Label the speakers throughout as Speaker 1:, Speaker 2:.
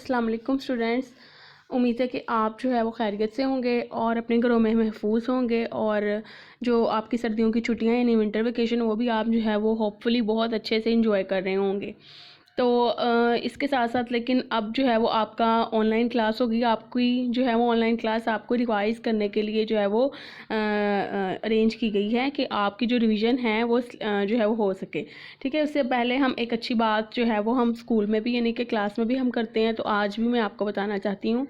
Speaker 1: अस्सलाम वालेकुम स्टूडेंट्स। उम्मीद है कि आप जो है वो खैरियत से होंगे और अपने घरों में महफूज होंगे और जो आपकी सर्दियों की छुट्टियां यानी विंटर वेकेशन वो भी आप जो है वो होपफुली बहुत अच्छे से इंजॉय कर रहे होंगे। तो इसके साथ साथ लेकिन अब जो है वो आपका ऑनलाइन क्लास होगी। आपकी जो है वो ऑनलाइन क्लास आपको रिवाइज़ करने के लिए जो है वो अरेंज की गई है कि आपकी जो रिवीजन है वो जो है वो हो सके। ठीक है, उससे पहले हम एक अच्छी बात जो है वो हम स्कूल में भी यानी कि क्लास में भी हम करते हैं, तो आज भी मैं आपको बताना चाहती हूँ।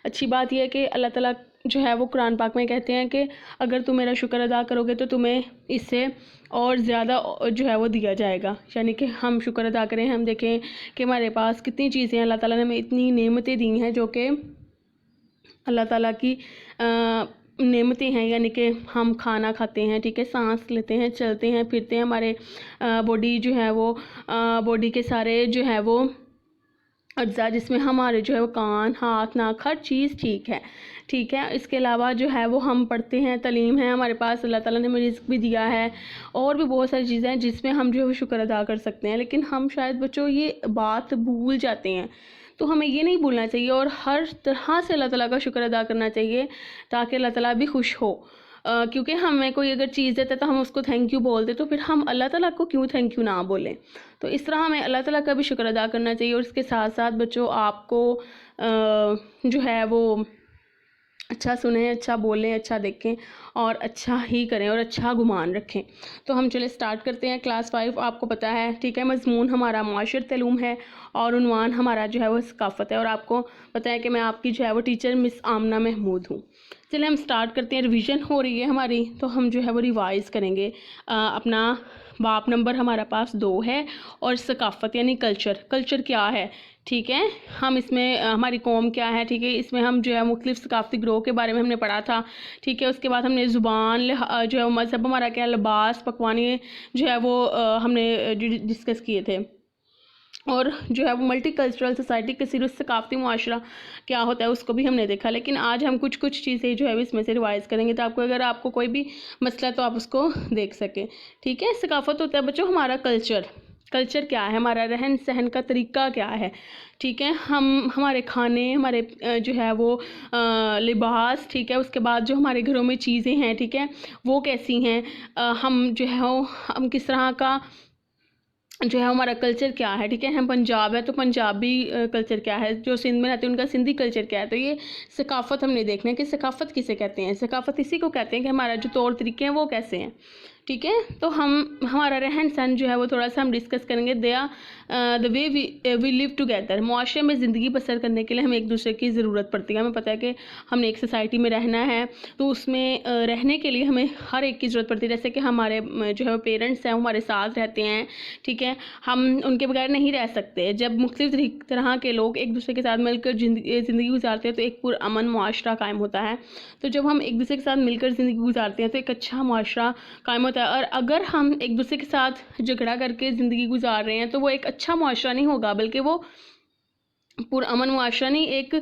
Speaker 1: अच्छी बात यह है कि अल्लाह ताला जो है वो कुरान पाक में कहते हैं कि अगर तुम मेरा शुक्र अदा करोगे तो तुम्हें इससे और ज़्यादा जो है वो दिया जाएगा। यानी कि हम शुक्र अदा करें, हम देखें कि हमारे पास कितनी चीज़ें हैं, अल्लाह ताला ने हमें इतनी नेमतें दी हैं जो कि अल्लाह ताला की नेमतें हैं। यानी कि हम खाना खाते हैं, ठीक है, सांस लेते हैं, चलते हैं, फिरते हैं, हमारे बॉडी जो है वो बॉडी के सारे जो है वो अज्जा जिसमें हमारे जो है वो कान, हाथ, नाक, हर चीज़ ठीक है। ठीक है, इसके अलावा जो है वो हम पढ़ते हैं, तालीम है हमारे पास, अल्लाह ताला ने हमें रिज़्क़ भी दिया है और भी बहुत सारी चीज़ें हैं जिसमें हम जो है वो शुक्र अदा कर सकते हैं। लेकिन हम शायद बच्चों ये बात भूल जाते हैं, तो हमें ये नहीं भूलना चाहिए और हर तरह से अल्लाह ताला का शुक्र अदा करना चाहिए ताकि अल्लाह ताला भी खुश हो। क्योंकि हमें कोई अगर चीज़ देता है तो हम उसको थैंक यू बोलते, तो फिर हम अल्लाह ताला को क्यों थैंक यू ना बोलें। तो इस तरह हमें अल्लाह ताला का भी शुक्र अदा करना चाहिए। और इसके साथ साथ बच्चों आपको जो है वो अच्छा सुने, अच्छा बोलें, अच्छा देखें और अच्छा ही करें और अच्छा गुमान रखें। तो हम चले स्टार्ट करते हैं। क्लास 5 आपको पता है, ठीक है, मज़मून हमारा माशरत उलूम है और उन्वान हमारा जो है वो सकाफ़त है। और आपको पता है कि मैं आपकी जो है वो टीचर मिस आमना महमूद हूँ। चलिए हम स्टार्ट करते हैं। रिवीजन हो रही है हमारी, तो हम जो है वो रिवाइज़ करेंगे। अपना बाप नंबर हमारा पास 2 है और सकाफ़त यानी कल्चर क्या है, ठीक है, हम इसमें हमारी कौम क्या है, ठीक है, इसमें हम जो है मुख्तलिफ सकाफ़ती ग्रोह के बारे में हमने पढ़ा था। ठीक है, उसके बाद हमने ज़ुबान जो है मज़हब हमारा क्या, लिबास, पकवानी जो है वो हमने डिस्कस किए थे। और जो है वो मल्टी कल्चरल सोसाइटी के सिर्फ सकाफ़ती मुआशरा क्या होता है उसको भी हमने देखा। लेकिन आज हम कुछ चीज़ें जो है इसमें से रिवाइज़ करेंगे तो आपको अगर आपको कोई भी मसला है तो आप उसको देख सकें। ठीक है, सकाफ़त होता है बच्चों हमारा कल्चर क्या है, हमारा रहन सहन का तरीका क्या है। ठीक है, हम हमारे खाने, हमारे जो है वो लिबास, ठीक है, उसके बाद जो हमारे घरों में चीज़ें हैं, ठीक है, वो कैसी हैं, हम जो है वो हम किस तरह का जो है हमारा कल्चर क्या है। ठीक है, हम पंजाब है तो पंजाबी कल्चर क्या है, जो सिंध में रहते हैं उनका सिंधी कल्चर क्या है। तो ये सकाफ़त हमने देखना है कि सकाफ़त किसे कहते हैं। सकाफ़त इसी को कहते हैं कि हमारा जो तौर तरीके हैं वो कैसे हैं। ठीक है, तो हम हमारा रहन सहन जो है वो थोड़ा सा हम डिस्कस करेंगे। The way we live together, मुआशरे में ज़िंदगी बसर करने के लिए हमें एक दूसरे की ज़रूरत पड़ती है। हमें पता है कि हमने एक सोसाइटी में रहना है तो उसमें रहने के लिए हमें हर एक की ज़रूरत पड़ती है। जैसे कि हमारे जो है पेरेंट्स हैं वो हमारे साथ रहते हैं, ठीक है, हम उनके बगैर नहीं रह सकते। जब मुख्तलिफ तरह के लोग एक दूसरे के साथ मिलकर ज़िंदगी गुजारते हैं तो एक पुरअमन मुआशरा कायम होता है। तो जब हम एक दूसरे के साथ मिलकर ज़िंदगी गुजारते हैं तो एक अच्छा मुआशरा कायम होता है। और अगर हम एक दूसरे के साथ झगड़ा करके ज़िंदगी गुजार रहे हैं तो वो एक अच्छा मुआशरा नहीं होगा, बल्कि वो पुरअमन मुआशरा नहीं, एक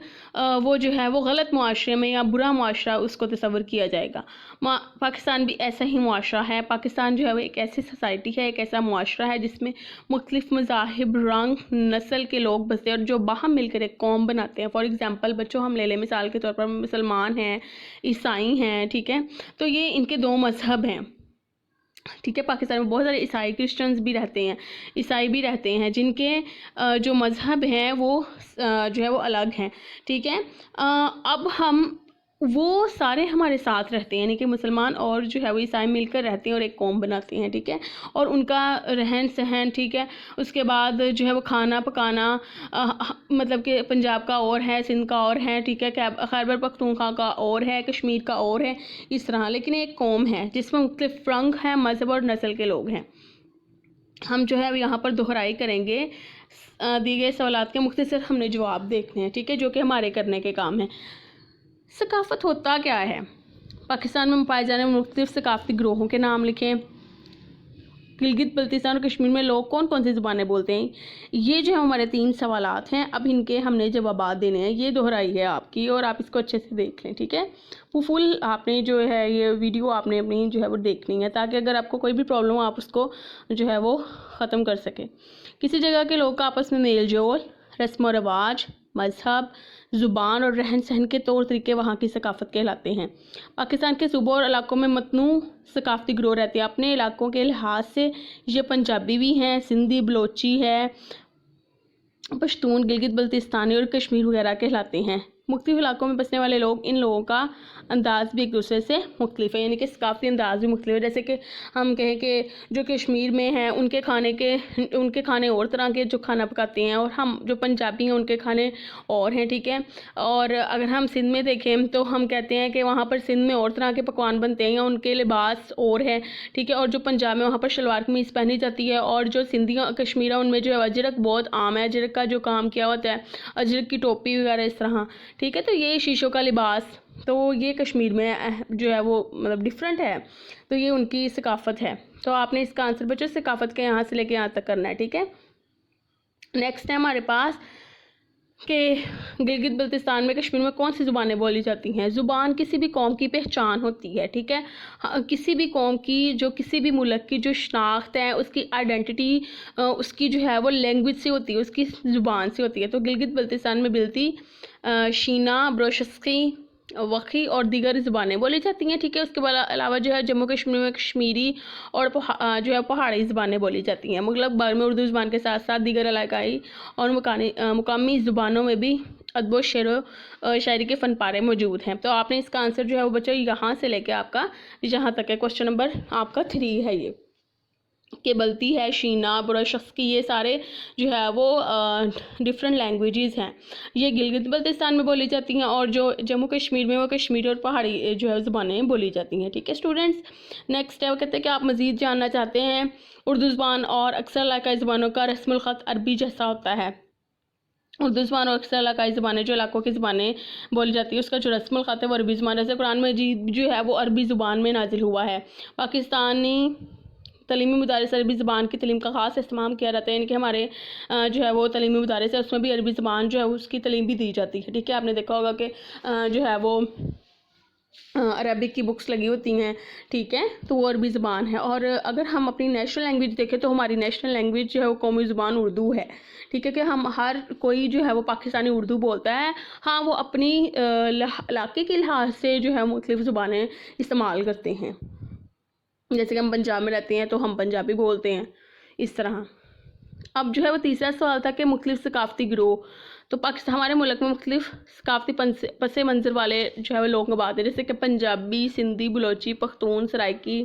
Speaker 1: वो जो है वो गलत मुआशरे में या बुरा मुआशरा उसको तस्वर किया जाएगा। पाकिस्तान भी ऐसा ही मुआशरा है। पाकिस्तान जो है वो एक ऐसी सोसाइटी है, एक ऐसा मुआशरा है जिसमें मुख्तलिफ मज़ाहिब, रंग, नस्ल के लोग बसते हैं और जो बाहम मिलकर एक कौम बनाते हैं। फॉर एग्ज़ाम्पल बच्चों हम ले लें मिसाल के तौर पर मुसलमान हैं, ईसाई हैं, ठीक है, तो ये इनके 2 मज़हब हैं। ठीक है, पाकिस्तान में बहुत सारे ईसाई क्रिश्चियंस भी रहते हैं, ईसाई भी रहते हैं जिनके जो मज़हब हैं वो जो है वो अलग हैं। ठीक है, अब हम वो सारे हमारे साथ रहते हैं, यानी कि मुसलमान और जो है वो ईसाई मिलकर रहते हैं और एक कौम बनाते हैं। ठीक है, और उनका रहन सहन, ठीक है, उसके बाद जो है वो खाना पकाना मतलब कि पंजाब का और है, सिंध का और है, ठीक है, खैबर पख्तूनख्वा का और है, कश्मीर का और है, इस तरह। लेकिन एक कौम है जिसमें मुख्तलिफ रंग हैं, मज़हब और नस्ल के लोग हैं। हम जो है अब यहाँ पर दोहराई करेंगे दिए गए सवालात के मुख्तसर हमने जवाब देखने हैं, ठीक है, जो कि हमारे करने के काम है। सकाफ़त होता क्या है? पाकिस्तान में पाए जाने वाले मुख्तलिफ सकाफ़ती ग्रोहों के नाम लिखें। गिलगित बल्तिस्तान और कश्मीर में लोग कौन कौन सी ज़ुबानें बोलते हैं। ये जो है हमारे 3 सवालात हैं, अब इनके हमने जवाब देने हैं। ये दोहराई है आपकी और आप इसको अच्छे से देख लें। ठीक है, फुल आपने जो है ये वीडियो आपने अपनी जो है वो देखनी है ताकि अगर आपको कोई भी प्रॉब्लम हो आप उसको जो है वो ख़त्म कर सकें। किसी जगह के लोग का आपस में मेल जोल, रस्म व रवाज, मज़हब, ज़ुबान और रहन सहन के तौर तरीके वहाँ की सकाफ़त कहलाते हैं। पाकिस्तान के सूबों और इलाकों में मतनू सकाफ़ती गिरोह रहते हैं। अपने इलाकों के लिहाज से ये पंजाबी भी हैं, सिंधी, बलोची है, पश्तून, गिलगित बल्तिस्तानी और कश्मीर वगैरह कहलाते हैं। मुख्तलिफ़ इलाकों में बसने वाले लोग, इन लोगों का अंदाज़ भी एक दूसरे से मुख्तलिफ है, यानी कि सकाफ़ती अंदाज़ भी मुख्तलिफ है। जैसे कि हम कहें कि जो कश्मीर में हैं उनके खाने और तरह के जो खाना पकाते हैं, और हम जो पंजाबी हैं उनके खाने और हैं, ठीक है। और अगर हम सिंध में देखें तो हम कहते हैं कि वहाँ पर सिंध में और तरह के पकवान बनते हैं, उनके लिबास और है, ठीक है। और जो पंजाब में वहाँ पर शलवार कमीज़ पहनी जाती है, और जो सिंधी कश्मीर है उनमें जो है अजरक बहुत आम है, अजरक का जो काम किया होता है, अजरक की टोपी वगैरह इस तरह, ठीक है। तो ये शीशों का लिबास, तो ये कश्मीर में जो है वो मतलब डिफरेंट है, तो ये उनकी सकाफ़त है। तो आपने इसका आंसर बच्चों सकाफ़त के यहाँ से लेके यहाँ तक करना है, ठीक है। नेक्स्ट है हमारे पास कि गिलगित बल्तिस्तान में, कश्मीर में कौन सी ज़ुबानें बोली जाती हैं। ज़ुबान किसी भी कौम की पहचान होती है, ठीक है। किसी भी कौम की, जो किसी भी मुल्क की जो शनाख्त है, उसकी आइडेंटिटी उसकी जो है वो लैंग्वेज से होती है, उसकी ज़ुबान से होती है। तो गिलगित बल्तिस्तान में बिलती, शीना, ब्रोशस्की, वक्ही और दीगर ज़ुबानें बोली जाती हैं, ठीक है। उसके अलावा जो है जम्मू कश्मीर में कश्मीरी और जो है पहाड़ी ज़ुबानें बोली जाती हैं। मुग़ल अखबार में उर्दू ज़ुबान के साथ साथ दीगर इलाकाई और मुकामी ज़ुबानों में भी अदब व शेर शायरी के फ़न पारे मौजूद हैं। तो आपने इसका आंसर जो है वो बच्चों यहाँ से लेके आपका यहाँ तक है। क्वेश्चन नंबर आपका 3 है ये, कि बल्ती है, शीना, बुरशस्की, ये सारे जो है वो डिफरेंट लैंग्वेजेस हैं। ये गिलगित बल्तिस्तान में बोली जाती हैं, और जो जम्मू कश्मीर में वो कश्मीरी और पहाड़ी जो है ज़ुबानें बोली जाती हैं, ठीक है स्टूडेंट्स। नेक्स्ट है वो कहते हैं कि आप मज़ीद जानना चाहते हैं उर्दू ज़ुबान और अक्सर इलाकाई ज़ुबानों का रस्मुल ख़त अरबी जैसा होता है। उर्दू ज़ुबान और अक्सर इलाकाई ज़ुबानें, जो इलाकों की ज़ुबानें बोली जाती है, उसका जो रस्मुल ख़त है वो अरबी ज़ुबान, जैसे कुरान मजीद जो है वो अरबी ज़ुबान में नाजिल हुआ है। पाकिस्तानी तलीमी मदारिस अरबी ज़ुबान की तलीम का ख़ास इस्तेमाल किया जाता है, यानी कि हमारे जो है वो तलीमी मदारिस है उसमें भी अरबी ज़ुबान जो है उसकी तलीम भी दी जाती है, ठीक है। आपने देखा होगा कि जो है वो अरबिक की बुक्स लगी होती हैं, ठीक है, तो वो अरबी ज़ुबान है। और अगर हम अपनी नेशनल लैंग्वेज देखें तो हमारी नेशनल लैंग्वेज जो है वो कौमी ज़ुबान उर्दू है, ठीक है। कि हम हर कोई जो है वो पाकिस्तानी उर्दू बोलता है। हाँ, वो अपनी इलाके के लिहाज से जो है मुख्तलिफ़ ज़ुबानें इस्तेमाल करते हैं। जैसे कि हम पंजाब में रहते हैं तो हम पंजाबी बोलते हैं, इस तरह। अब जो है वो तीसरा सवाल था कि मुख्तलिफ़ सकाफ़ती गिरोह, तो पाकिस्तान हमारे मुल्क में मुख्तलिफ़ सकाफ़ती पस मंज़र वाले जो है वो लोग आबाद हैं, जैसे कि पंजाबी, सिंधी, बलोची, पख्तून, सराइकी,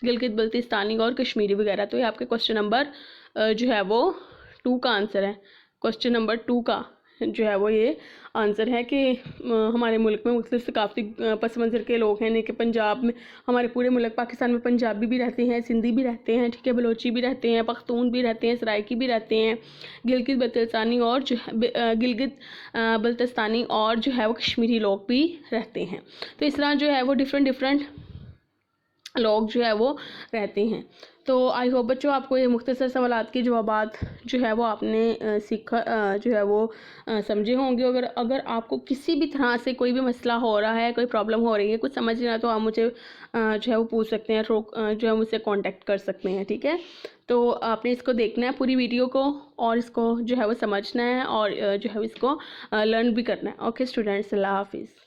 Speaker 1: गिलगित बल्तिस्तानी और कश्मीरी वगैरह। तो ये आपके क्वेश्चन नंबर जो है वो 2 का आंसर है। क्वेश्चन नंबर 2 का जो है वो ये आंसर है कि हमारे मुल्क में मुख्तलिफ़ सकाफ़ती पस मंज़र के लोग हैं, यानी कि पंजाब में, हमारे पूरे मुल्क पाकिस्तान में पंजाबी भी रहते हैं, सिंधी भी रहते हैं, ठीक है, बलोची भी रहते हैं, पख्तून भी रहते हैं, सराइकी भी रहते हैं, गिलगित बल्तिस्तानी और गिलगित बल्तिस्तानी और जो है वो कश्मीरी लोग भी रहते हैं। तो इस तरह जो है वो डिफरेंट लोग जो है वो रहते हैं। तो आई होप बच्चों आपको ये मुख्तसर सवालात के जवाबात जो है वो आपने सीखा जो है वो समझे होंगे। अगर आपको किसी भी तरह से कोई भी मसला हो रहा है, कोई प्रॉब्लम हो रही है, कुछ समझ नहीं रहा, तो आप मुझे जो है वो पूछ सकते हैं, जो है मुझसे कांटेक्ट कर सकते हैं, ठीक है। तो आपने इसको देखना है पूरी वीडियो को, और इसको जो है वो समझना है, और जो है इसको लर्न भी करना है। ओके स्टूडेंट्स, अल्लाह हाफिज़।